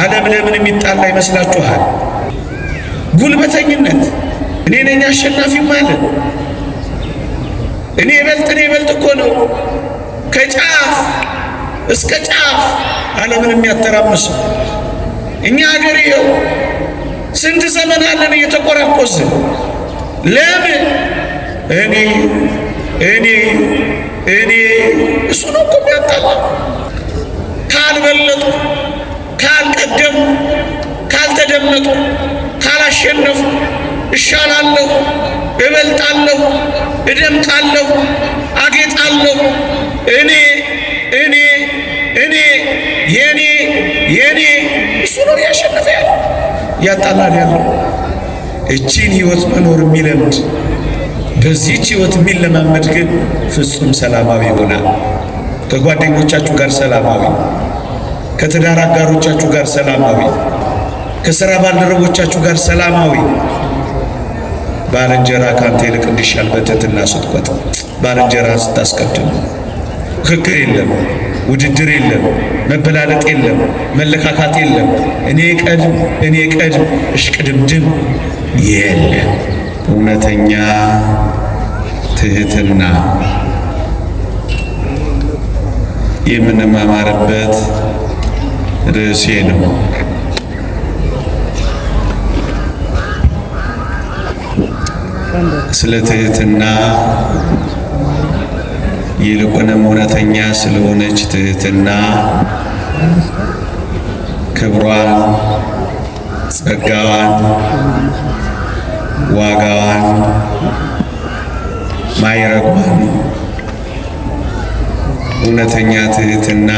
ዓለም ለምን የሚጣላ ይመስላችኋል? ጉልበተኝነት እኔ ነኝ አሸናፊው ማለት እኔ ይበልጥ እኮ ነው። ከጫፍ እስከ ጫፍ ዓለምን የሚያተራምስ እኛ ሀገር ይኸው ስንት ዘመን አለን እየተቆራቆስን። ለምን እኔ እሱ ነው እኮ የሚያጣላ። ካልበለጡ፣ ካልቀደሙ፣ ካልተደመጡ፣ ካላሸነፉ እሻላለሁ፣ እበልጣለሁ፣ እደምቃለሁ፣ አጌጣለሁ፣ እኔ የኔ እሱ ነው ያሸነፈ ያለ ያጣላል ያለው። እቺን ህይወት መኖር የሚለምድ በዚህች ህይወት የሚለማመድ ግን ፍጹም ሰላማዊ ይሆናል። ከጓደኞቻችሁ ጋር ሰላማዊ፣ ከትዳር አጋሮቻችሁ ጋር ሰላማዊ፣ ከሥራ ባልደረቦቻችሁ ጋር ሰላማዊ። ባልንጀራ ካንተ ይልቅ እንዲሻል በትህትና ስትቆጥር፣ ባልንጀራ ስታስቀድም፣ ፍክክር የለም፣ ውድድር የለም፣ መበላለጥ የለም፣ መለካካት የለም፣ እኔ ቀድም እሽቅድምድም የለም። እውነተኛ ትህትና የምንማማርበት ርዕሴ ነው። ስለ ትህትና ይልቁንም እውነተኛ ስለሆነች ትህትና ክብሯን፣ ጸጋዋን፣ ዋጋዋን፣ ማይረጓን እውነተኛ ትህትና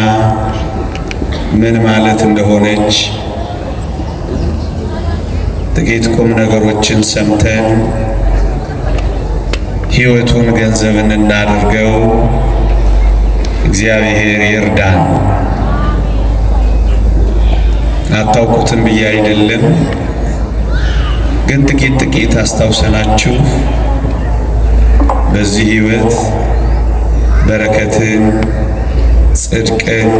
ምን ማለት እንደሆነች ጥቂት ቁም ነገሮችን ሰምተን ሕይወቱን ገንዘብ እናድርገው። እግዚአብሔር ይርዳን። አታውቁትም ብዬ አይደለም፣ ግን ጥቂት አስታውሰናችሁ በዚህ ሕይወት በረከትን፣ ጽድቅን፣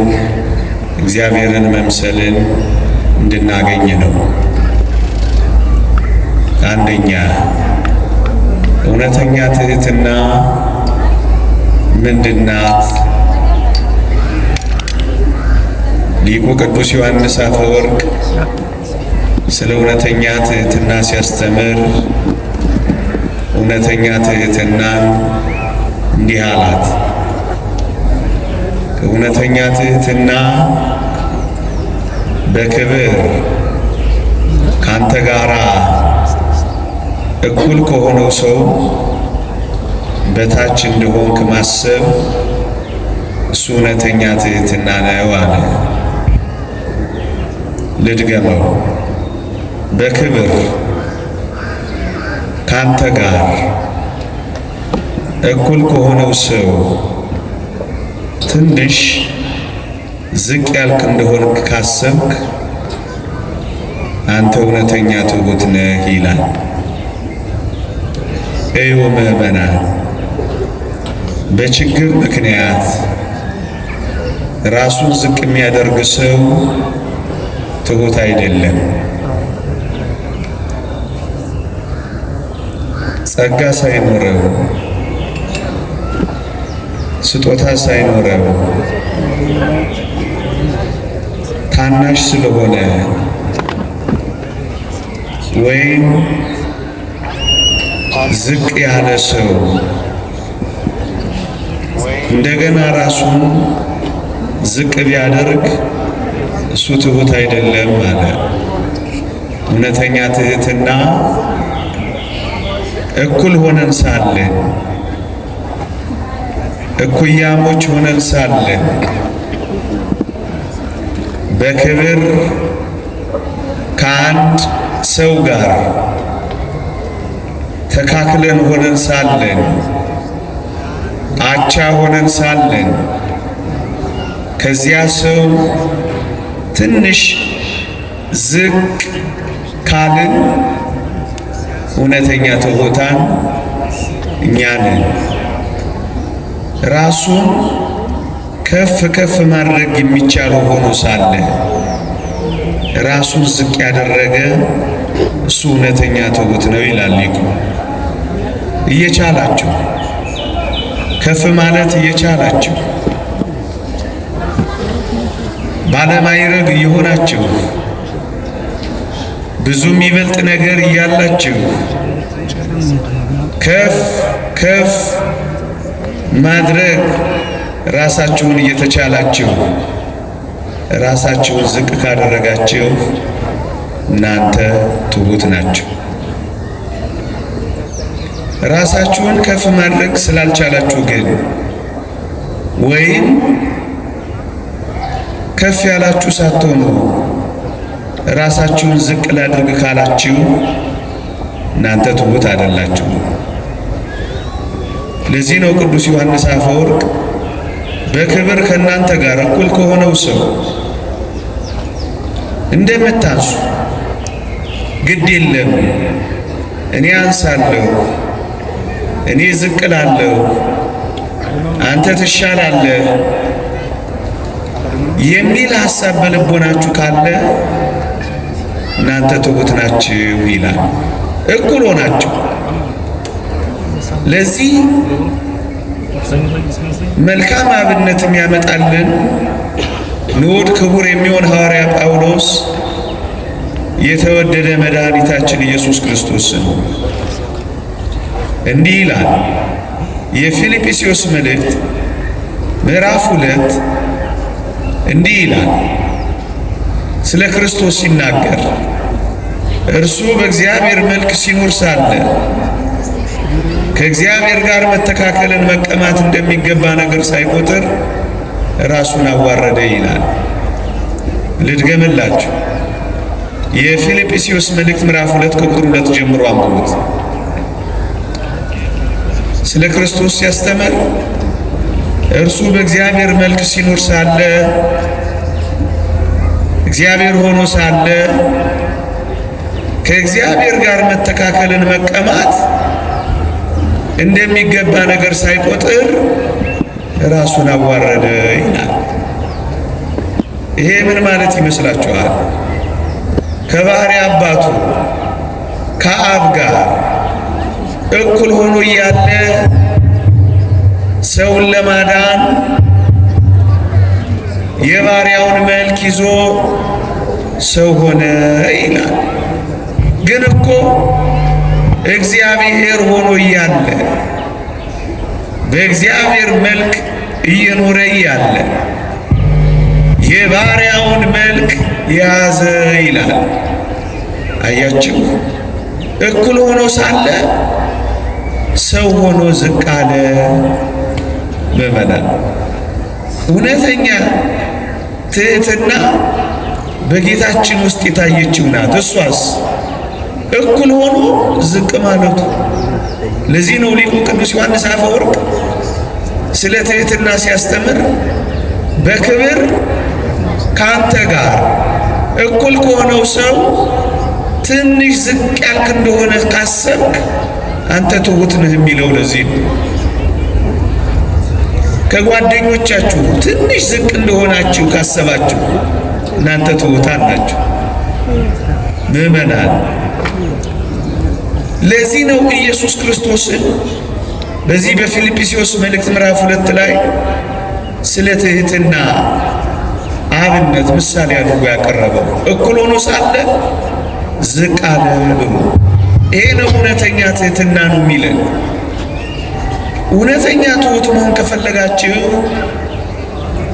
እግዚአብሔርን መምሰልን እንድናገኝ ነው። አንደኛ እውነተኛ ትህትና ምንድናት? ሊቁ ቅዱስ ዮሐንስ አፈወርቅ ስለ እውነተኛ ትህትና ሲያስተምር እውነተኛ ትህትናን እንዲህ አላት። እውነተኛ ትህትና በክብር ካንተ ጋራ እኩል ከሆነው ሰው በታች እንደሆንክ ማሰብ እሱ እውነተኛ ትህትና ነው አለ። ልድገመው። በክብር ካንተ ጋር እኩል ከሆነው ሰው ትንሽ ዝቅ ያልክ እንደሆንክ ካሰብክ አንተ እውነተኛ ትሁት ነህ ይላል። እዩ ምዕመናን፣ በችግር ምክንያት ራሱን ዝቅ የሚያደርግ ሰው ትሁት አይደለም። ጸጋ ሳይኖረው፣ ስጦታ ሳይኖረው ታናሽ ስለሆነ ወይም ዝቅ ያለ ሰው እንደገና ራሱን ዝቅ ቢያደርግ እሱ ትሁት አይደለም አለ። እውነተኛ ትህትና እኩል ሆነን ሳለን፣ እኩያሞች ሆነን ሳለን በክብር ከአንድ ሰው ጋር ተካክለን ሆነን ሳለን፣ አቻ ሆነን ሳለን ከዚያ ሰው ትንሽ ዝቅ ካልን እውነተኛ ትሑታን እኛ ነን። ራሱን ከፍ ከፍ ማድረግ የሚቻለው ሆኖ ሳለ ራሱን ዝቅ ያደረገ እሱ እውነተኛ ትሑት ነው ይላል ሊቁ። እየቻላችሁ ከፍ ማለት እየቻላችሁ ባለማይረግ እየሆናችሁ ብዙ የሚበልጥ ነገር እያላችሁ ከፍ ከፍ ማድረግ ራሳችሁን እየተቻላችሁ ራሳችሁን ዝቅ ካደረጋችሁ እናንተ ትሑት ናችሁ። ራሳችሁን ከፍ ማድረግ ስላልቻላችሁ ግን ወይም ከፍ ያላችሁ ሳትሆኑ ራሳችሁን ዝቅ ላድርግ ካላችሁ እናንተ ትሑት አይደላችሁ። ለዚህ ነው ቅዱስ ዮሐንስ አፈወርቅ በክብር ከእናንተ ጋር እኩል ከሆነው ሰው እንደምታንሱ ግድ የለም እኔ አንሳለሁ፣ እኔ ዝቅ እላለሁ፣ አንተ ትሻላለህ የሚል ሐሳብ በልቦናችሁ ካለ እናንተ ትሑት ናችሁ ይላል። እኩል ሆናችሁ። ለዚህ መልካም አብነትም ያመጣልን ንዑድ ክቡር የሚሆን ሐዋርያ ጳውሎስ የተወደደ መድኃኒታችን ኢየሱስ ክርስቶስን እንዲህ ይላል። የፊልጵስዩስ መልእክት ምዕራፍ 2 እንዲህ ይላል ስለ ክርስቶስ ሲናገር እርሱ በእግዚአብሔር መልክ ሲኖር ሳለ ከእግዚአብሔር ጋር መተካከልን መቀማት እንደሚገባ ነገር ሳይቆጥር ራሱን አዋረደ ይላል። ልድገምላችሁ። የፊልጵስዩስ መልእክት ምዕራፍ 2 ከቁጥር 2 ጀምሮ አንብቡት። ስለ ክርስቶስ ሲያስተምር እርሱ በእግዚአብሔር መልክ ሲኖር ሳለ እግዚአብሔር ሆኖ ሳለ ከእግዚአብሔር ጋር መተካከልን መቀማት እንደሚገባ ነገር ሳይቆጥር ራሱን አዋረደ ይላል። ይሄ ምን ማለት ይመስላችኋል? ከባህሪ አባቱ ከአብ ጋር እኩል ሆኖ እያለ ሰውን ለማዳን የባሪያውን መልክ ይዞ ሰው ሆነ ይላል። ግን እኮ እግዚአብሔር ሆኖ እያለ በእግዚአብሔር መልክ እየኖረ እያለ የባሪያውን መልክ ያዘ ይላል። አያችሁ፣ እኩል ሆኖ ሳለ ሰው ሆኖ ዝቅ አለ። ምዕመናን፣ እውነተኛ ትሕትና በጌታችን ውስጥ የታየችው ናት። እሷስ እኩል ሆኖ ዝቅ ማለቱ። ለዚህ ነው ሊቁ ቅዱስ ዮሐንስ አፈወርቅ ስለ ትሕትና ሲያስተምር በክብር ካንተ ጋር እኩል ከሆነው ሰው ትንሽ ዝቅ ያልክ እንደሆነ ካሰብክ አንተ ትሑት ነህ የሚለው ለዚህ ነው። ከጓደኞቻችሁ ትንሽ ዝቅ እንደሆናችሁ ካሰባችሁ እናንተ ትሑታን ናችሁ። ምዕመናን፣ ለዚህ ነው ኢየሱስ ክርስቶስን በዚህ በፊልጵስዩስ መልእክት ምዕራፍ 2 ላይ ስለ ትሕትና አብነት ምሳሌ አድርጎ ያቀረበው። እኩል ሆኖ ሳለ ዝቅ አለ ብሎ። ይሄ ነው እውነተኛ ትሕትና ነው የሚለን። እውነተኛ ትሑት መሆን ከፈለጋችሁ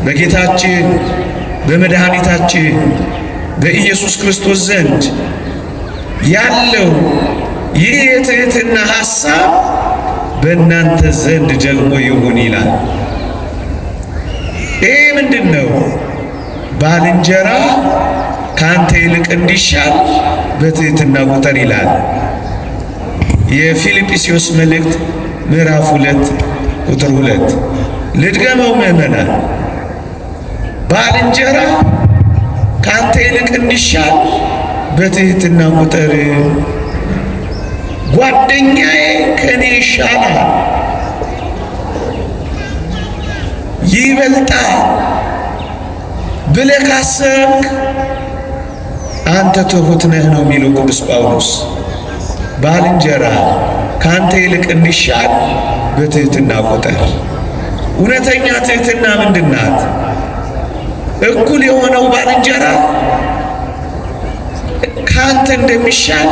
በጌታችን በመድኃኒታችን በኢየሱስ ክርስቶስ ዘንድ ያለው ይህ የትሕትና ሐሳብ በእናንተ ዘንድ ደግሞ ይሁን ይላል። ይሄ ምንድን ነው? ባልንጀራ ካንተ ይልቅ እንዲሻል በትሕትና ቁጠር ይላል። የፊልጵስዩስ መልእክት ምዕራፍ 2 ቁጥር 2። ልድገመው ምዕመናን፣ ባልንጀራ ካንተ ይልቅ እንዲሻል በትሕትና ቁጠር። ጓደኛዬ ከኔ ይሻላል፣ ይበልጣል ብለህ ካሰብክ አንተ ትሑት ነህ ነው የሚለው ቅዱስ ጳውሎስ። ባልንጀራ ከአንተ ይልቅ እንዲሻል በትሕትና ቁጠር። እውነተኛ ትሕትና ምንድን ናት? እኩል የሆነው ባልንጀራ ከአንተ እንደሚሻል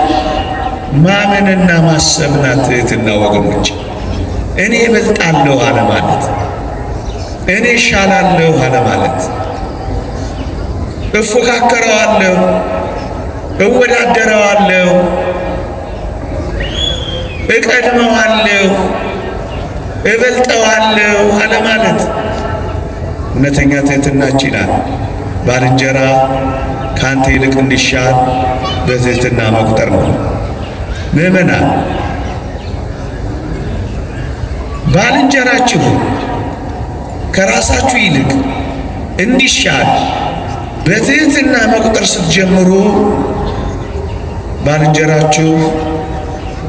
ማመንና ማሰብ ናት ትሕትና ወገኖች። እኔ እበልጣለሁ አለ ማለት፣ እኔ እሻላለሁ አለ ማለት፣ እፎካከረዋለሁ፣ እወዳደረዋለሁ፣ እቀድመዋለሁ፣ እበልጠዋለሁ አለ ማለት። እውነተኛ ትሕትናችን ናት። ባልንጀራ ካንተ ይልቅ እንዲሻል በትሕትና መቁጠር ነው። ምእመናን ባልንጀራችሁ ከራሳችሁ ይልቅ እንዲሻል በትሕትና መቁጠር ስትጀምሩ ባልንጀራችሁ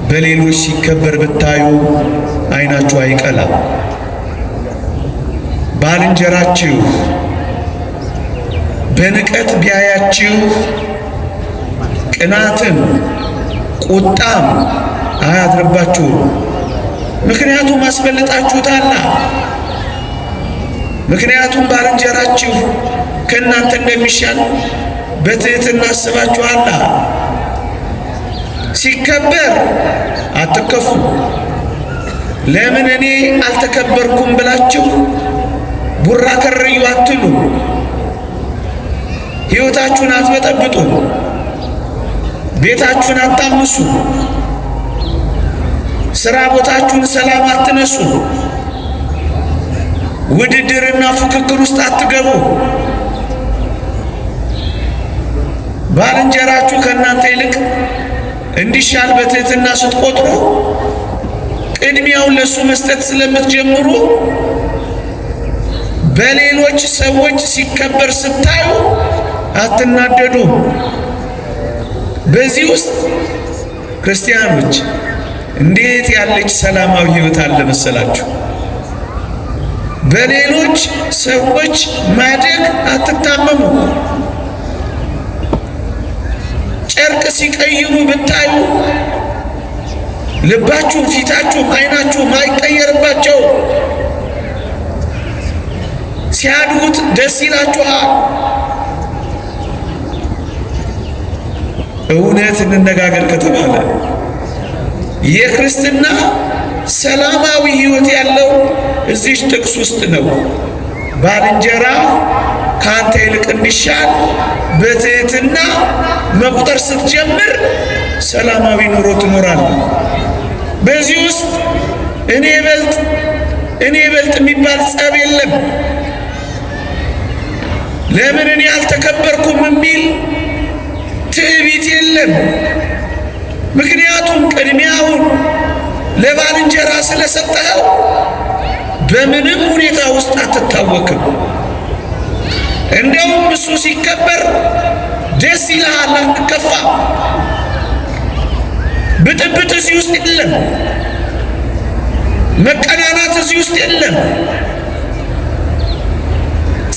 በሌሎች ሲከበር ብታዩ ዓይናችሁ አይቀላም። ባልንጀራችሁ በንቀት ቢያያችሁ ቅናትም ቁጣም አያድርባችሁም። ምክንያቱም አስበልጣችሁታላ። ምክንያቱም ባልንጀራችሁ ከእናንተ እንደሚሻል በትሕትና አስባችኋላ። ሲከበር አትከፉ። ለምን እኔ አልተከበርኩም ብላችሁ ቡራ ከርዩ አትሉ። ሕይወታችሁን አትበጠብጡ። ቤታችሁን አታምሱ። ሥራ ቦታችሁን ሰላም አትነሱ። ውድድርና ፉክክር ውስጥ አትገቡ። ባልንጀራችሁ ከእናንተ ይልቅ እንዲሻል በትሕትና ስትቆጥሩ ቅድሚያውን ለሱ መስጠት ስለምትጀምሩ በሌሎች ሰዎች ሲከበር ስታዩ አትናደዱ። በዚህ ውስጥ ክርስቲያኖች እንዴት ያለች ሰላማዊ ሕይወት አለ መሰላችሁ? በሌሎች ሰዎች ማደግ አትታመሙ። ጨርቅ ሲቀይሩ ብታዩ ልባችሁ፣ ፊታችሁ፣ ዓይናችሁ ማይቀየርባቸው ሲያድጉት ደስ ይላችኋል። እውነት እንነጋገር ከተባለ የክርስትና ሰላማዊ ሕይወት ያለው እዚህ ጥቅስ ውስጥ ነው። ባልንጀራ ካንተ ይልቅ እንዲሻል በትሕትና መቁጠር ስትጀምር ሰላማዊ ኑሮ ትኖራለህ። በዚህ ውስጥ እኔ ይበልጥ የሚባል ጸብ የለም። ለምን እኔ አልተከበርኩም የሚል ትዕቢት የለም። ምክንያቱም ቅድሚያውን ለባልንጀራ ስለሰጠኸው በምንም ሁኔታ ውስጥ አትታወክም። እንደውም እሱ ሲከበር ደስ ይልሃል፣ አትከፋ። ብጥብጥ እዚህ ውስጥ የለም። መቀናናት እዚህ ውስጥ የለም።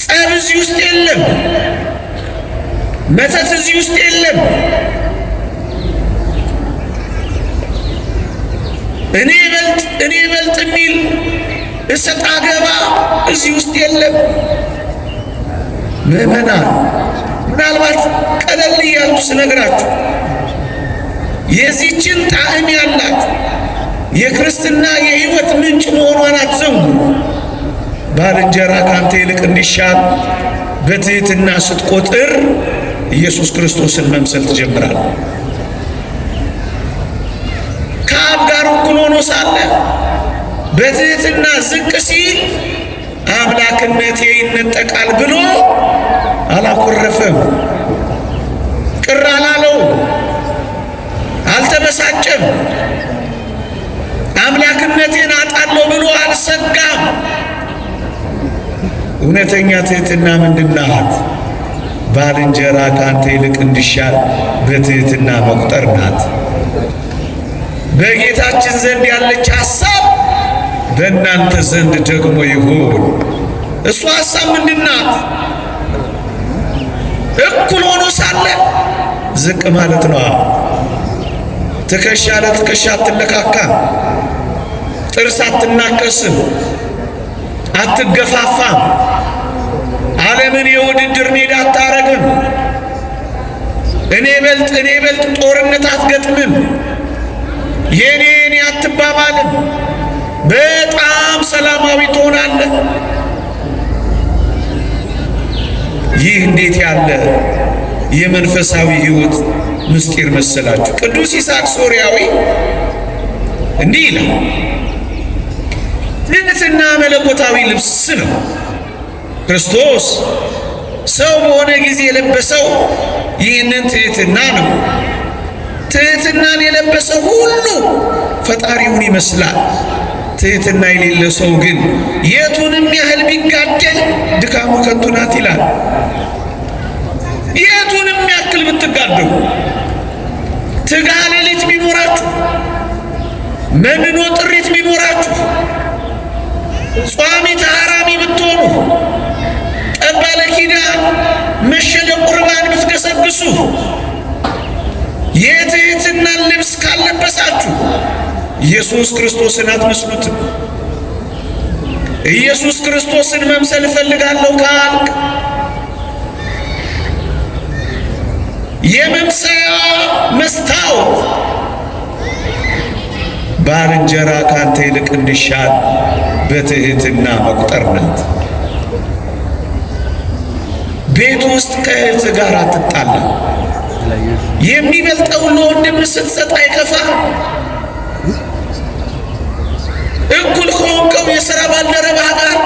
ጸብ እዚህ ውስጥ የለም። መተት እዚህ ውስጥ የለም። እኔ ይበልጥ የሚል እሰጥ አገባ እዚህ ውስጥ የለም። ምእመናን ምናልባት ቀለል እያልኩ ስነግራችሁ የዚችን ጣዕም ያላት የክርስትና የሕይወት ምንጭ መሆኗን አትዘንጉ። ባልንጀራ ካንተ ይልቅ እንዲሻል በትሕትና ስትቆጥር ኢየሱስ ክርስቶስን መምሰል ትጀምራለህ። ከአብ ጋር እኩል ሆኖ ሳለ በትሕትና ዝቅ ሲል አምላክነቴ ይነጠቃል ብሎ አላኮረፈም፣ ቅር አላለው፣ አልተበሳጨም። አምላክነቴን አጣለሁ ብሎ አልሰጋም። እውነተኛ ትሕትና ምንድን ናት? ባልንጀራ ካንተ ይልቅ እንዲሻል በትሕትና መቁጠር ናት። በጌታችን ዘንድ ያለች ሐሳብ በእናንተ ዘንድ ደግሞ ይሁን። እሱ ሐሳብ ምንድን ናት? እኩል ሆኖ ሳለ ዝቅ ማለት ነው። ትከሻ ለትከሻ አትለካካም። ጥርስ አትናከስም። አትገፋፋም። ዓለምን የውድድር ሜዳ አታረግም። እኔ በልጥ ጦርነት አትገጥምም። የኔ አትባባልም። በጣም ሰላማዊ ትሆናለህ። ይህ እንዴት ያለ የመንፈሳዊ ሕይወት ምስጢር መሰላችሁ! ቅዱስ ይስሐቅ ሶርያዊ እንዲህ ይላል፣ ትሕትና መለኮታዊ ልብስ ነው። ክርስቶስ ሰው በሆነ ጊዜ የለበሰው ይህንን ትሕትና ነው። ትሕትናን የለበሰ ሁሉ ፈጣሪውን ይመስላል። ትሕትና የሌለ ሰው ግን የቱንም ያህል ቢጋደል ድካሙ ከንቱ ናት ይላል። የቱንም ያክል ብትጋደሉ፣ ትጋ ሌሊት ቢኖራችሁ፣ መምኖ ጥሪት ቢኖራችሁ፣ ጿሚ ተሐራሚ ብትሆኑ፣ ጠባለ ኪዳን መሸለ ቁርባን ብትገሰግሱ፣ የትሕትናን ልብስ ካልለበሳችሁ ኢየሱስ ክርስቶስን አትመስሉትም። ኢየሱስ ክርስቶስን መምሰል እፈልጋለሁ ካልክ የመምሰያ መስታወት ባልንጀራ ካንተ ይልቅ እንዲሻል በትሕትና መቁጠር ናት። ቤት ውስጥ ከእህት ጋር አትጣላ። የሚበልጠውን ለወንድም ስትሰጥ አይከፋ። እኩል ከሆንከው የሥራ ባልደረባህ ጋር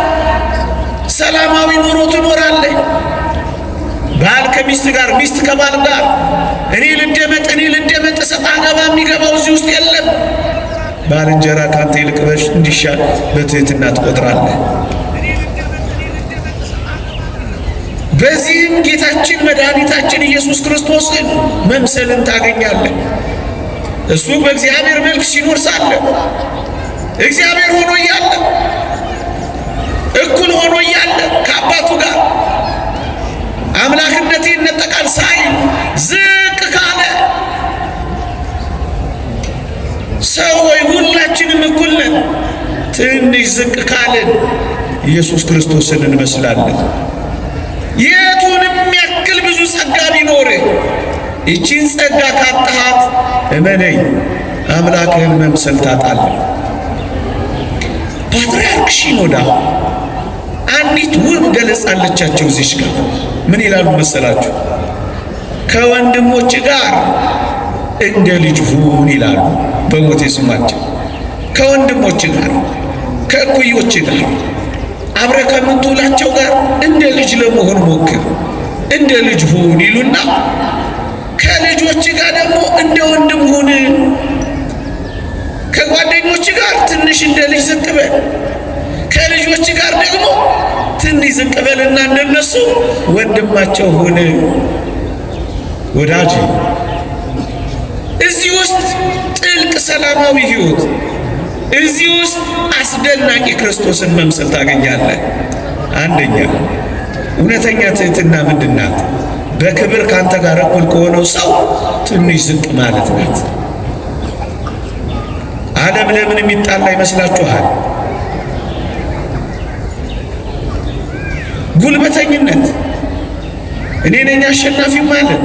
ሰላማዊ ኑሮ ትኖራለህ። ባል ከሚስት ጋር፣ ሚስት ከባል ጋር እኔ ልደመጥ ሰጣ ገባ የሚገባው እዚህ ውስጥ የለም። ባልንጀራ ካንተ ይልቅ እንዲሻል በትሕትና ትቆጥራለህ። በዚህም ጌታችን መድኃኒታችን ኢየሱስ ክርስቶስን መምሰልን ታገኛለህ። እሱ በእግዚአብሔር መልክ ሲኖር ሳለ እግዚአብሔር ሆኖ እያለ እኩል ሆኖ እያለ ከአባቱ ጋር አምላክነቴ ይነጠቃል ሳይል ዝቅ ካለ ሰው ሆይ ሁላችንም እኩል ነን። ትንሽ ዝቅ ካልን ኢየሱስ ክርስቶስን እንመስላለን። የቱንም ያክል ብዙ ጸጋ ቢኖርህ ይቺን ጸጋ ካጣሃት እመነኝ አምላክህን መምሰል ታጣለህ። ፓትርያርክ ሺኖዳ አንዲት ውብ ገለጻ አለቻቸው። እዚሽ ጋር ምን ይላሉ መሰላችሁ? ከወንድሞች ጋር እንደ ልጅ ሁን ይላሉ በሞቴ ስማቸው። ከወንድሞች ጋር ከእኩዮች ጋር አብረ ከምትውላቸው ጋር እንደ ልጅ ለመሆን ሞክር፣ እንደ ልጅ ሁን ይሉና ከልጆች ጋር ደግሞ እንደ ወንድም ሁን። ከጓደኞች ጋር ትንሽ እንደ ልጅ ዝቅ በል፣ ከልጆች ጋር ደግሞ ትንሽ ዝቅ በልና እንደነሱ ወንድማቸው ሁን። ወዳጅ እዚህ ውስጥ ጥልቅ ሰላማዊ ሕይወት፣ እዚህ ውስጥ አስደናቂ ክርስቶስን መምሰል ታገኛለህ። አንደኛ እውነተኛ ትሕትና ምንድን ናት? በክብር ካንተ ጋር እኩል ከሆነው ሰው ትንሽ ዝቅ ማለት ናት። ዓለም ለምን የሚጣላ ይመስላችኋል? ጉልበተኝነት፣ እኔ ነኝ አሸናፊው ማለት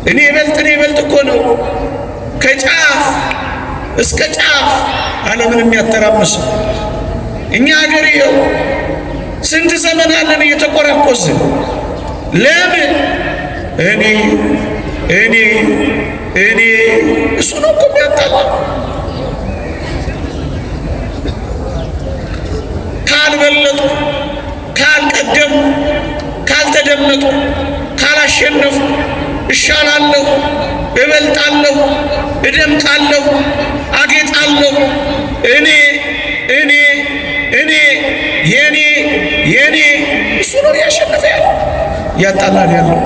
እኔ በልጥ እኮ ነው። ከጫፍ እስከ ጫፍ ዓለምን የሚያተራምስ እኛ ሀገር ይኸው ስንት ዘመን አለን እየተቆራቆስን። ለምን? እኔ እሱ ነው እኮ የሚያጣላ። ካልበለጡ፣ ካልቀደሙ፣ ካልተደመጡ፣ ካላሸነፉ እሻላለሁ፣ እበልጣለሁ፣ እደምቃለሁ፣ አጌጣለሁ፣ እኔ የኔ እሱ ነው ያሸነፈ ያለው ያጣላል ያለው።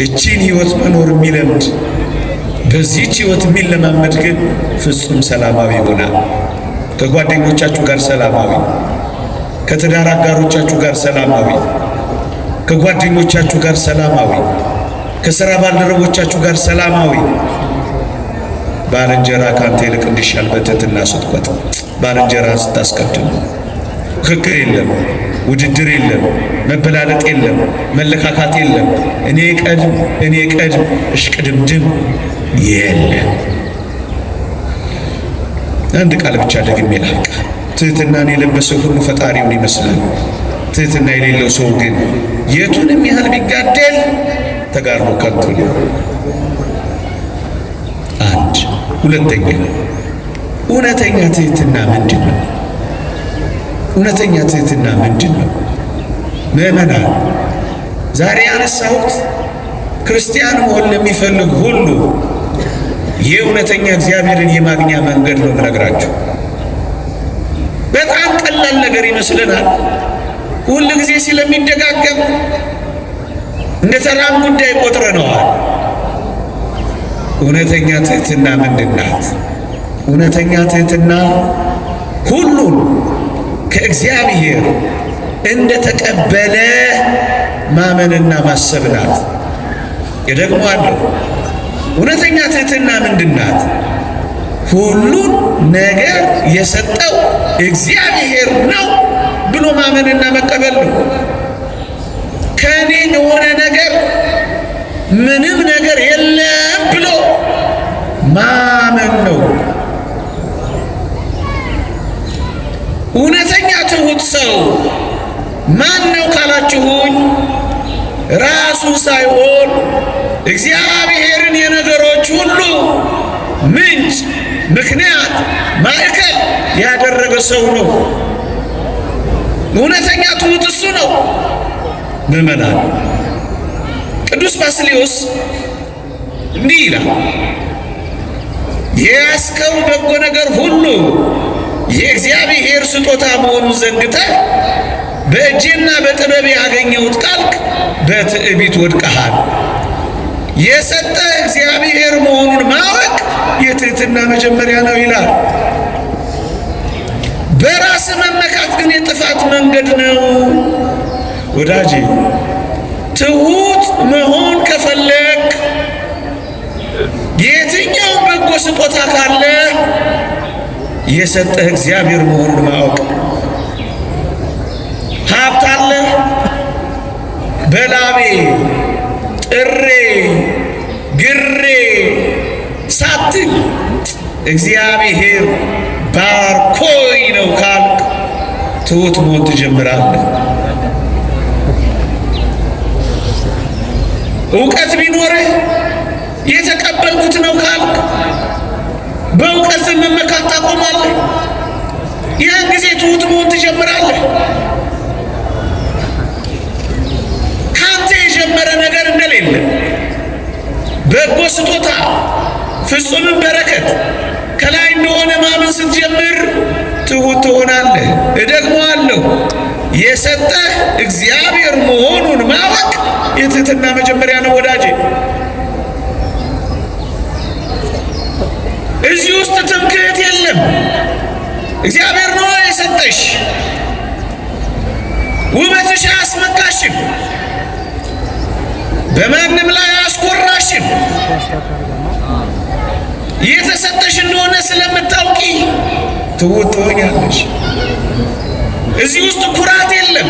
እቺን ሕይወት መኖር የሚለምድ በዚህች ሕይወት የሚለማመድ ግን ፍጹም ሰላማዊ ይሆናል። ከጓደኞቻችሁ ጋር ሰላማዊ፣ ከትዳር አጋሮቻችሁ ጋር ሰላማዊ፣ ከጓደኞቻችሁ ጋር ሰላማዊ፣ ከሥራ ባልደረቦቻችሁ ጋር ሰላማዊ። ባልንጀራ ካንተ ይልቅ እንዲሻል በትሕትና ስትቆጥ፣ ባልንጀራ ስታስቀድም፣ ፍክክር የለም፣ ውድድር የለም፣ መበላለጥ የለም፣ መለካካት የለም፣ እኔ ቀድም እሽቅድምድም የለም። አንድ ቃል ብቻ ደግሜ ላብቃ። ትሕትናን የለበሰ ሁሉ ፈጣሪውን ይመስላል። ትሕትና የሌለው ሰው ግን የቱንም ያህል ቢጋደል ተጋድሎ ከንቱ ነው። አንድ ሁለተኛ፣ እውነተኛ ትሕትና ምንድን ነው? እውነተኛ ትሕትና ምንድን ነው? ምዕመናን፣ ዛሬ ያነሳሁት ክርስቲያን መሆን ለሚፈልግ ሁሉ የእውነተኛ እግዚአብሔርን የማግኛ መንገድ ነው የምነግራችሁ። በጣም ቀላል ነገር ይመስለናል። ሁል ጊዜ ስለሚደጋገም እንደ ተራም ጉዳይ ቆጥረነዋል። እውነተኛ ትሕትና ምንድን ናት? እውነተኛ ትሕትና ሁሉን ከእግዚአብሔር እንደ ተቀበለ ማመንና ማሰብ ናት። ደግሞ አለው እውነተኛ ትሕትና ምንድን ናት? ሁሉን ነገር የሰጠው እግዚአብሔር ነው ብሎ ማመንና መቀበል ነው። ከእኔ የሆነ ነገር ምንም ነገር የለም ብሎ ማመን ነው። እውነተኛ ትሑት ሰው ማን ነው ካላችሁኝ፣ ራሱ ሳይሆን እግዚአብሔርን የነገሮች ሁሉ ምንጭ፣ ምክንያት፣ ማዕከል ያደረገ ሰው ነው። እውነተኛ ትሑት እሱ ነው። ምዕመናን፣ ቅዱስ ባስልዮስ እንዲህ ይላል፣ የያዝከው በጎ ነገር ሁሉ የእግዚአብሔር ስጦታ መሆኑን ዘንግተህ በእጄና በጥበብ ያገኘሁት ካልክ በትዕቢት ወድቀሃል። የሰጠህ እግዚአብሔር መሆኑን ማወቅ የትሕትና መጀመሪያ ነው ይላል። በራስ መመካት ግን የጥፋት መንገድ ነው። ወዳጄ፣ ትሑት መሆን ከፈለግ የትኛው በጎ ስጦታ ካለ የሰጠህ እግዚአብሔር መሆኑን ማወቅ። ሀብት አለ፣ በላቤ ጥሬ ግሬ ሳትል እግዚአብሔር ባርኮይ ነው ካልክ ትሑት መሆን ትጀምራለህ። እውቀት ቢኖርህ የተቀበልኩት ነው ካልክ በእውቀት መመካት ታቆማለህ። ያን ጊዜ ትሑት መሆን ትጀምራለህ። ካንተ የጀመረ ነገር እንደሌለ በጎ ስጦታ ፍጹምን በረከት ከላይ እንደሆነ ማመን ስትጀምር ትሑት ትሆናለህ። እደግመዋለሁ፣ የሰጠህ እግዚአብሔር መሆኑን ማወቅ የትሕትና መጀመሪያ ነው ወዳጄ። እዚህ ውስጥ ትምክህት የለም። እግዚአብሔር ነው የሰጠሽ። ውበትሽ አያስመካሽም፣ በማንም ላይ አያስኮራሽም። የተሰጠሽ እንደሆነ ስለምታውቂ ትሑት ትሆኛለሽ። እዚህ ውስጥ ኩራት የለም።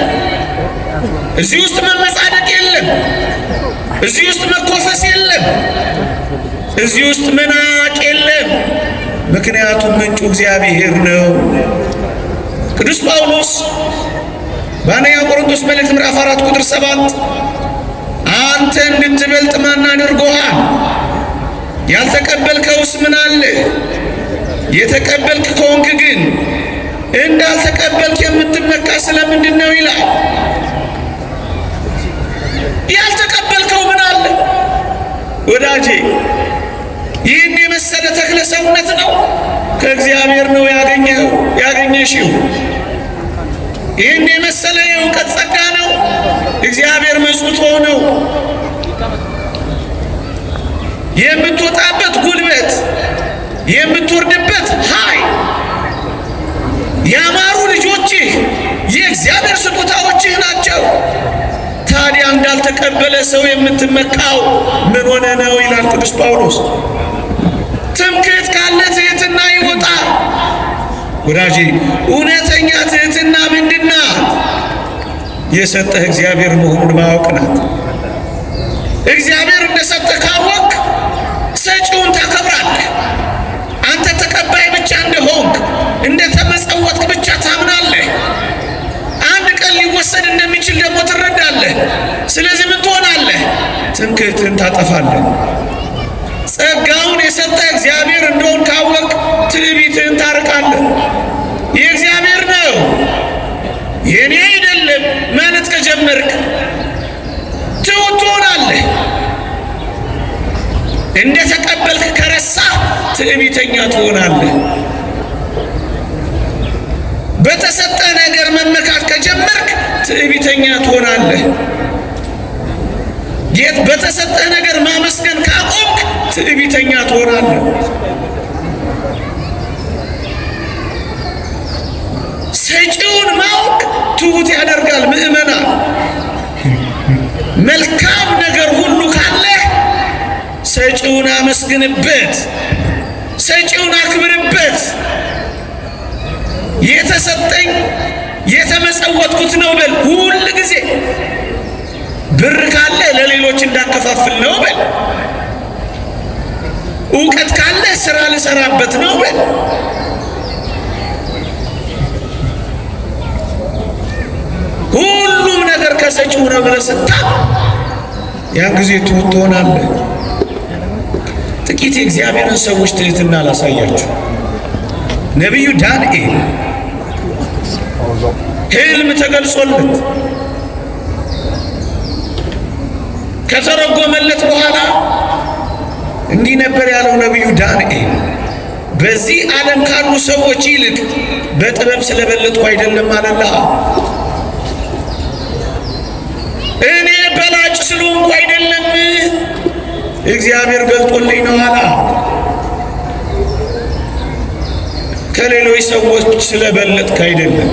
እዚህ ውስጥ መመጻደቅ የለም። እዚህ ውስጥ መኮፈስ የለም። እዚህ ውስጥ መናቅ የለም። ምክንያቱም ምንጩ እግዚአብሔር ነው። ቅዱስ ጳውሎስ በአንደኛ ቆሮንቶስ መልእክት ምዕራፍ 4 ቁጥር 7 አንተ እንድትበልጥ ማን አድርጎሃል? ያልተቀበልከውስ ምን አለ? የተቀበልክ ከሆንክ ግን እንዳልተቀበልክ የምትመካ ስለምንድን ነው ይላል። ያልተቀበልከው ምን አለ ወዳጄ? ይህን የመሰለ ተክለ ሰውነት ነው ከእግዚአብሔር ነው ያገኘሽው። ይህን የመሰለ የእውቀት ጸጋ ነው እግዚአብሔር መጽውቶ ነው። የምትወጣበት ጉልበት፣ የምትወርድበት ኃይል፣ ያማሩ ልጆችህ የእግዚአብሔር ስጦታዎችህ ናቸው። ታዲያ እንዳልተቀበለ ሰው የምትመካው ምን ሆነ ነው ይላል ቅዱስ ጳውሎስ። ትምክህት ካለ ትሕትና ይወጣል። ወዳጄ እውነተኛ ትሕትና ምንድን ናት? የሰጠህ እግዚአብሔር መሆኑን ማወቅ ናት። እግዚአብሔር እንደሰጠህ ካወቅ ሰጪውን ታከብራለህ። አንተ ተቀባይ ብቻ እንደሆንክ እንደተመጸወትክ ብቻ ታምናለህ። አንድ ቀን ሊወሰድ እንደሚችል ደግሞ ትረዳለህ። ስለዚህ ምን ትሆናለህ? ትምክህትን ታጠፋለህ። ጸጋውን የሰጠ እግዚአብሔር እንደሆን ካወቅ ትዕቢትን ታርቃለህ። የእግዚአብሔር ነው የኔ አይደለም ማለት ከጀመርክ ትሑት ትሆናለህ። እንደ ተቀበልክ ከረሳ ትዕቢተኛ ትሆናለህ። በተሰጠ ነገር መመካት ከጀመርክ ትዕቢተኛ ትሆናለህ። በተሰጠ ነገር ማመስገን ካቆምክ ትዕቢተኛ ትሆናለህ። ሰጪውን ማወቅ ትሑት ያደርጋል። ምእመናን መልካም ነገር ሁሉ ካለህ ሰጪውን አመስግንበት፣ ሰጪውን አክብርበት። የተሰጠኝ የተመጸወትኩት ነው በል ሁል ጊዜ። ብር ካለ ለሌሎች እንዳከፋፍል ነው በል። እውቀት ካለ ስራ ልሰራበት ነው በል። ሁሉም ነገር ከሰጪው ነው ብለህ ስታውቅ ያን ጊዜ ትሑት ትሆናለህ። ጥቂት የእግዚአብሔርን ሰዎች ትሕትና ላሳያችሁ። ነቢዩ ዳንኤል ሕልም ተገልጾለት ከተረጎመለት በኋላ እንዲህ ነበር ያለው ነቢዩ ዳንኤል፣ በዚህ ዓለም ካሉ ሰዎች ይልቅ በጥበብ ስለበለጥኩ አይደለም አለልሃ። እኔ በላጭ ስለሆንኩ አይደለም፣ እግዚአብሔር ገልጦልኝ ነው አላ። ከሌሎች ሰዎች ስለበለጥክ አይደለም።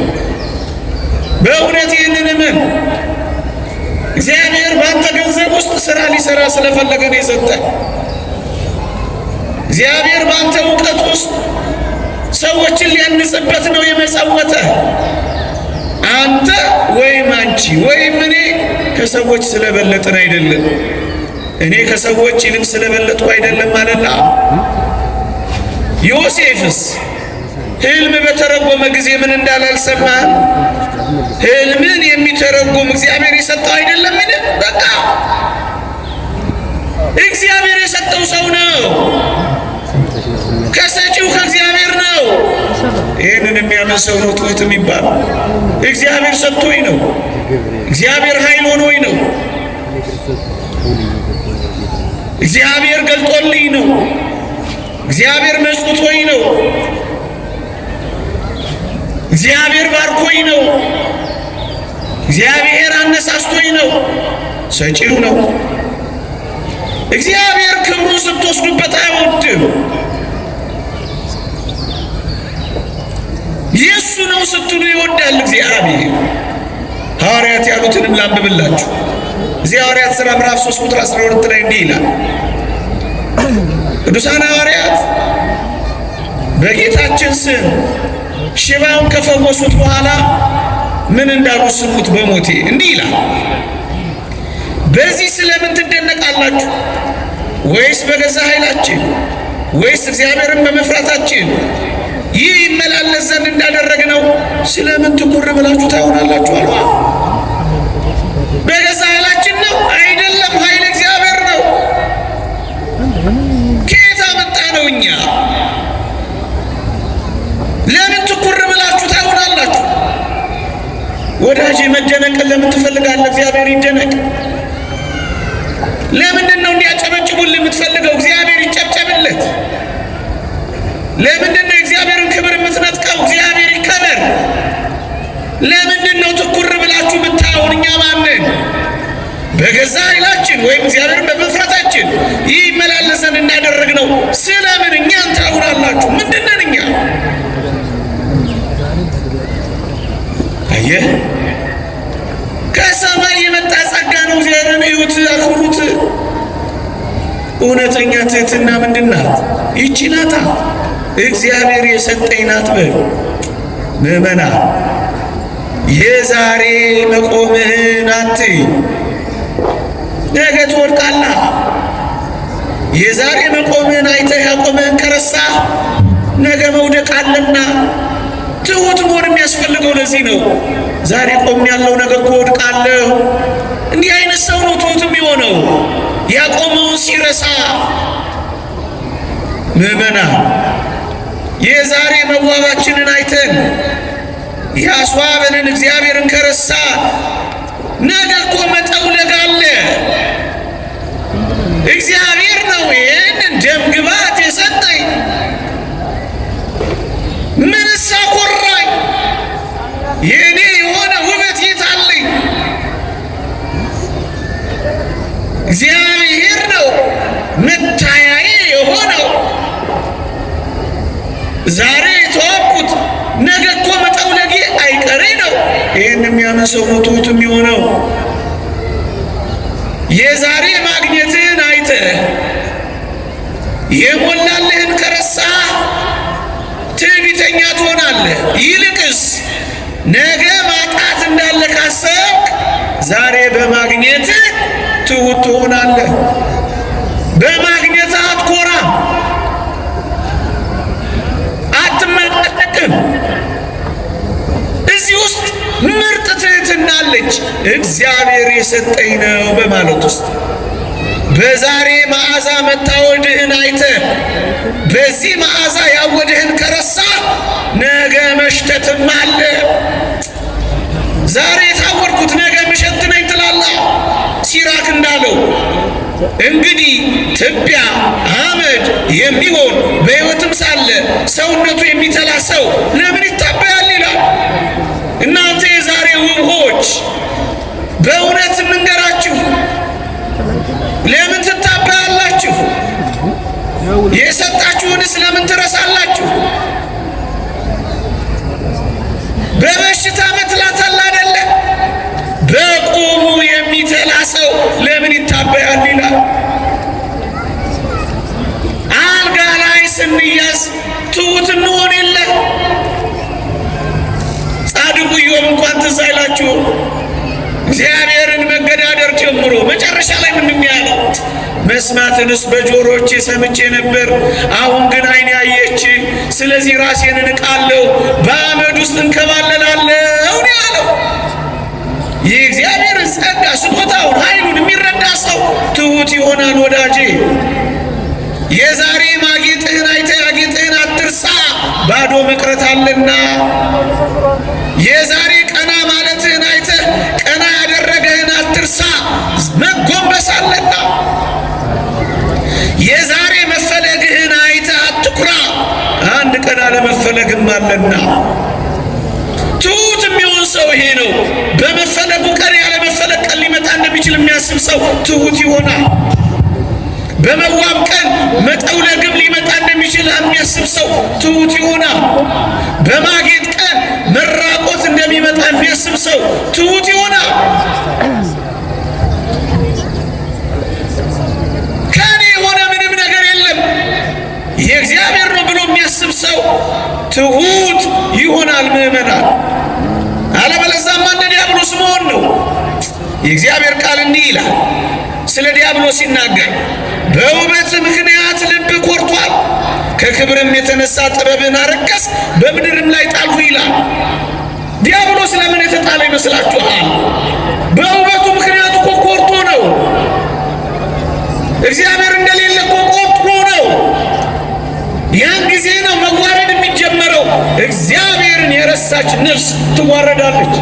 በእውነት ይህንን እመን። እግዚአብሔር በአንተ ገንዘብ ውስጥ ስራ ሊሰራ ስለፈለገ ነው የሰጠህ። እግዚአብሔር በአንተ እውቀት ውስጥ ሰዎችን ሊያንጽበት ነው የመጸወተህ። አንተ ወይም አንቺ ወይም እኔ ከሰዎች ስለበለጥን አይደለም። እኔ ከሰዎች ይልቅ ስለበለጥኩ አይደለም አለላ። ዮሴፍስ ሕልም በተረጎመ ጊዜ ምን እንዳለ አልሰማህም? ሕልምን የሚተረጉም እግዚአብሔር የሰጠው አይደለምን? በቃ እግዚአብሔር የሰጠው ሰው ነው። ከሰጪው ከእግዚአብሔር ነው። ይህንን የሚያምን ሰው ነው ትሑት የሚባለው። እግዚአብሔር ሰጥቶኝ ነው። እግዚአብሔር ኃይል ሆኖኝ ነው። እግዚአብሔር ገልጦልኝ ነው። እግዚአብሔር መጽውቶኝ ነው። እግዚአብሔር ባርኮኝ ነው። እግዚአብሔር አነሳስቶኝ ነው። ሰጪው ነው። እግዚአብሔር ክብሩን ስትወስዱበት አይወድም። የሱ ነው ስትሉ ይወዳል እግዚአብሔር። ሐዋርያት ያሉትንም ላንብብላችሁ። እዚህ ሐዋርያት ሥራ ምዕራፍ 3 ቁጥር 12 ላይ እንዲህ ይላል። ቅዱሳን ሐዋርያት በጌታችን ስም ሽባውን ከፈወሱት በኋላ ምን እንዳሉ ስሙት። በሞቴ እንዲህ ይላል፣ በዚህ ስለምን ትደነቃላችሁ? ወይስ በገዛ ኃይላችን ወይስ እግዚአብሔርን በመፍራታችን ይህ ይመላለስ ዘንድ እንዳደረግነው ስለምን ትኩር ብላችሁ ታዩናላችሁ? አሉ። በገዛ ኃይላችን ነው አይደለም፣ ኃይል እግዚአብሔር ነው። ከየት አመጣ ነው? እኛ ለምን ትኩር ብላችሁ ታዩናላችሁ? ወዳጄ መደነቅን ለምን ትፈልጋለህ? እግዚአብሔር ይደነቅ። ለምንድን ነው እንዲያጨበጭቡልህ የምትፈልገው? እግዚአብሔር ይጨብጨብለት። ለምንድን ነው እግዚአብሔርን ክብር የምትነጥቀው? እግዚአብሔር ይከበር። ለምንድን ነው ትኩር ብላችሁ የምታዩን? እኛ ማንን? በገዛ ኃይላችን ወይም እግዚአብሔርን በመፍራታችን ይህ ይመላለሰን እንዳደረግነው ስለምን እኛን ታዩናላችሁ? ምንድን ነን እኛ? አየህ፣ ከሰማይ የመጣ ጸጋ አክብሩት። እውነተኛ ትሕትና ምንድን ናት? ይቺ ናታ። እግዚአብሔር የሰጠኝ ናት በል። ምእመናን የዛሬ መቆምህን አትይ፣ ነገ ትወድቃለህ። የዛሬ መቆምህን አይተህ ያቆምህን ከረሳህ ነገ መውደቅ አለና ትሁት መሆን የሚያስፈልገው ለዚህ ነው። ዛሬ ቆም ያለው ነገር እወድቃለሁ። እንዲህ አይነት ሰው ነው ትሁት የሚሆነው፣ ያቆመውን ሲረሳ። ምእመናን የዛሬ መዋባችንን አይተን ያስዋበንን እግዚአብሔርን ከረሳ ነገ እኮ መጠውለግ አለ። እግዚአብሔር ነው ይህንን ደም ግባት የሰጠኝ። ምንስ አኮራኝ? የእኔ የሆነ ውበት የት አለኝ? እግዚአብሔር ነው መታያዬ የሆነው። ዛሬ የተዋብኩት ነገ እኮ መጠውለጌ አይቀሬ ነው። ይህን የሚያምን ሰው ነው ትሁት የሚሆነው። የዛሬ ማግኘትህን አይተህ የሞላልህን ከረሳህ ትዕቢተኛ ትሆናለህ። ይልቅስ ነገ ማጣት እንዳለ ካሰብክ ዛሬ በማግኘትህ ትሁት ትሆናለህ። በማግኘትህ አትኮራም፣ አትመቀጠቅም። እዚህ ውስጥ ምርጥ ትሕትና አለች። እግዚአብሔር የሰጠኝ ነው በማለት ውስጥ በዛሬ መዓዛ መታወድህን አይተህ በዚህ መዓዛ ያወድህን ከረሳ ነገ መሽተትም አለ። ዛሬ የታወድኩት ነገ ምሸት ነኝ ትላለህ። ሲራክ እንዳለው እንግዲህ ትቢያ አመድ የሚሆን በሕይወትም ሳለ ሰውነቱ የሚተላ ሰው ለምን ይታበያል ይላል። እናንተ የዛሬ ውብሆች በእውነት እንንገራችሁ፣ ለምን ትታበያላችሁ? የሰጣችሁንስ ለምን ትረሳላችሁ? በበሽታ መትላታል አይደለ? በቁሙ የሚተላ ሰው ለምን ይታበያል ይላል። አልጋ ላይ ስንያዝ ትሁት እንሆን የለ? ጻድቁ ኢዮብ እንኳን ትዝ አይላችሁ? እግዚአብሔርን መገዳደር ጀምሮ መጨረሻ ላይ ምንም ያለው መስማትንስ በጆሮቼ ሰምቼ ነበር፣ አሁን ግን ዓይኔ አየች። ስለዚህ ራሴን እንቃለሁ፣ በአመድ ውስጥ እንከባለላለሁ ነው ያለው። የእግዚአብሔርን ጸጋ ስጦታውን ኃይሉን የሚረዳ ሰው ትሁት ይሆናል። ወዳጄ የዛሬ ማጌጥህን አይተህ ያጌጥህን አትርሳ፣ ባዶ መቅረት አለና። የዛሬ ቀና ማለትህን አይተህ ቀና ያደረገህን አትርሳ፣ መጎንበስ አለና። የዛሬ መፈለግህን አይተህ አትኩራ፣ አንድ ቀን አለመፈለግም አለና። ትሁት የሚሆን ሰው ይሄ ነው። በመፈለጉ ቀን ያለመፈለግ ቀን ሊመጣ እንደሚችል የሚያስብ ሰው ትሁት ይሆናል። በመዋብ ቀን መጠውለግም ሊመጣ እንደሚችል የሚያስብ ሰው ትሁት ይሆናል። በማጌጥ ቀን መራቆት እንደሚመጣ የሚያስብ ሰው ትሁት ይሆናል። ከኔ የሆነ ምንም ነገር የለም የእግዚአብሔር ነው ብሎ የሚያስብ ሰው ትሁት ይሆናል። ምእመናን አለበለዚያማ እንደ ዲያብሎስ መሆን ነው። የእግዚአብሔር ቃል እንዲህ ይላል ስለ ዲያብሎስ ሲናገር፣ በውበት ምክንያት ልብ ኮርቷል፣ ከክብርም የተነሳ ጥበብን አረከስ፣ በምድርም ላይ ጣልሁ ይላል። ዲያብሎስ ለምን የተጣለ ይመስላችኋል? በውበቱ ምክንያት እኮ ኮርቶ ነው። እግዚአብሔር እንደሌለ እኮ ቆጥሮ ነው። ያን ጊዜ ነው መዋረድ የሚጀመረው። እግዚአብሔርን የረሳች ነፍስ ትዋረዳለች።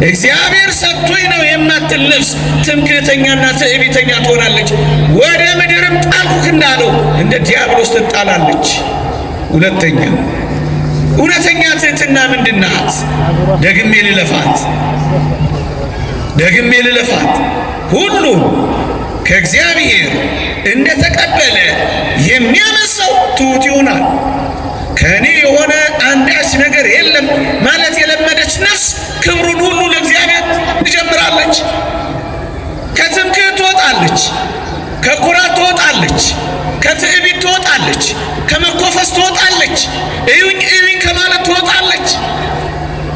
እግዚአብሔር ሰጥቶኝ ነው የማትል ነፍስ ትምክህተኛና ትዕቢተኛ ትሆናለች። ወደ ምድርም ጣልኩህ እንዳለው እንደ ዲያብሎስ ትጣላለች። ሁለተኛ እውነተኛ ትሕትና ምንድን ናት? ደግሜ ልለፋት ሁሉም ከእግዚአብሔር እንደተቀበለ የሚያምን ሰው ትሁት ይሆናል። ከእኔ የሆነ አንዳች ነገር የለም ማለት የለመደች ነፍስ ክብሩን ሁሉ ለእግዚአብሔር ትጀምራለች። ከትምክህት ትወጣለች፣ ከኩራት ትወጣለች፣ ከትዕቢት ትወጣለች፣ ከመኮፈስ ትወጣለች፣ እዩኝ እዩኝ ከማለት ትወጣለች።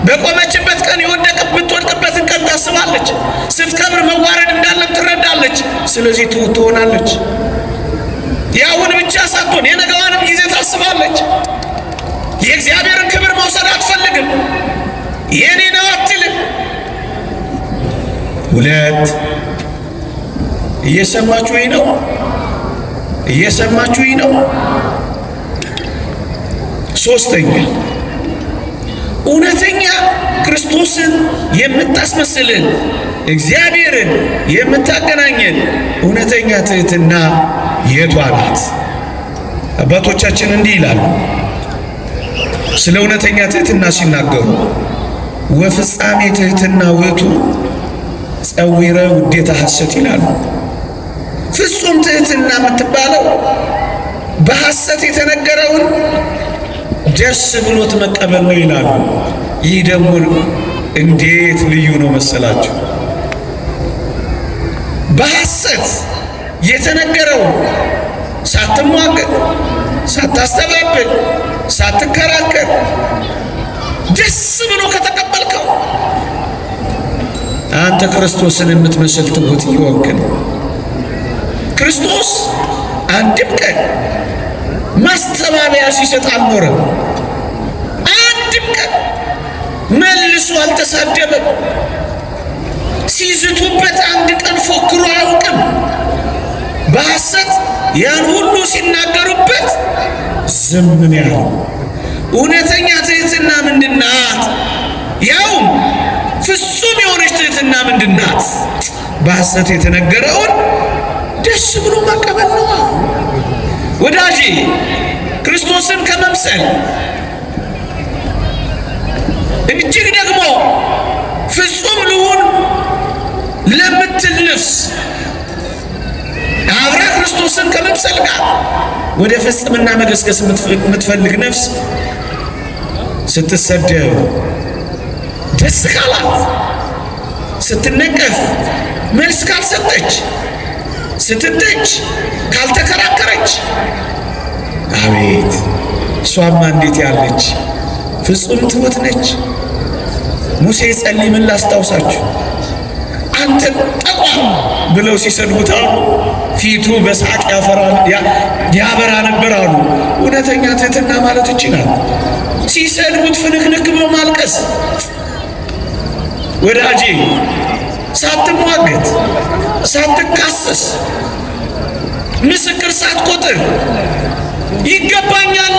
በቆመችበት ቀን የምትወድቅበትን ቀን ታስባለች። ስትከብር መዋረድ እንዳለም ትረዳለች። ስለዚህ ትሑት ትሆናለች። የአሁን ብቻ ሳትሆን የነገዋንም ጊዜ ታስባለች። የእግዚአብሔርን ክብር መውሰድ አትፈልግም። የኔ ነው አትልም። ሁለት እየሰማችሁኝ ነው? እየሰማችሁኝ ነው? ሶስተኛ እውነተኛ ክርስቶስን የምታስመስልን እግዚአብሔርን የምታገናኘን እውነተኛ ትሕትና የቷ ናት? አባቶቻችን እንዲህ ይላሉ ስለ እውነተኛ ትሕትና ሲናገሩ፣ ወፍጻሜ ትሕትና ውእቱ ጸዊረ ውዴታ ሐሰት ይላሉ። ፍጹም ትሕትና የምትባለው በሐሰት የተነገረውን ደስ ብሎት መቀበል ነው ይላሉ። ይህ ደግሞ እንዴት ልዩ ነው መሰላችሁ! በሐሰት የተነገረውን ሳትሟገት፣ ሳታስተባብል፣ ሳትከራከር ደስ ብሎ ከተቀበልከው አንተ ክርስቶስን የምትመስል ትሑት እየሆንክ ነው። ክርስቶስ አንድም ቀን ማስተባበያ ሲሰጥ አልኖረም። አንድም ቀን መልሶ አልተሳደበም። ሲዝቱበት አንድ ቀን ፎክሮ አያውቅም። በሐሰት ያን ሁሉ ሲናገሩበት ዝም ነው ያለው። እውነተኛ ትሕትና ምንድናት? ያውም ፍጹም የሆነች ትሕትና ምንድናት? በሐሰት የተነገረውን ደስ ብሎ መቀበል ነው። ወዳጄ ክርስቶስን ከመምሰል እጅግ ደግሞ ፍጹም ልሁን ለምትል ነፍስ አብራ ክርስቶስን ከመምሰል ጋር ወደ ፍጽምና መገስገስ የምትፈልግ ነፍስ ስትሰደብ ደስ ካላት፣ ስትነቀፍ መልስ ካልሰጠች፣ ስትተች ካልተከራከረች፣ አቤት እሷማ እንዴት ያለች ፍጹም ትሑት ነች። ሙሴ ጸልይ ምን ላስታውሳችሁ? አንተ ጠቋም ብለው ሲሰድቡት አሉ ፊቱ በሳቅ ያበራ ነበር አሉ። እውነተኛ ትሕትና ማለት ይችላል። ሲሰድቡት ፍንክንክ ብሎ ማልቀስ። ወዳጄ ሳትሟገት፣ ሳትካሰስ፣ ምስክር ሳትቆጥር ይገባኛል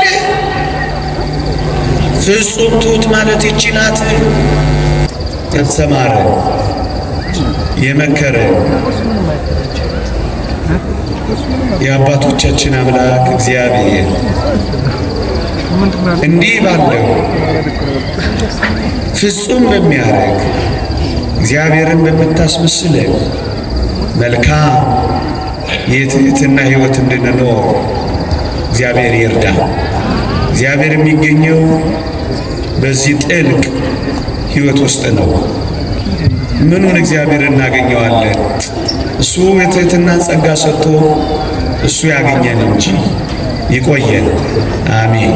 ፍጹም ትሑት ማለት ይቺ ናት። ያስተማረ የመከረ የአባቶቻችን አምላክ እግዚአብሔር እንዲህ ባለው ፍጹም በሚያደርግ እግዚአብሔርን በምታስመስለን መልካም የትሕትና ሕይወት እንድንኖር እግዚአብሔር ይርዳ። እግዚአብሔር የሚገኘው በዚህ ጥልቅ ሕይወት ውስጥ ነው። ምኑን እግዚአብሔር እናገኘዋለን? እሱ የትሕትናን ጸጋ ሰጥቶ እሱ ያገኘን እንጂ። ይቆየን። አሜን።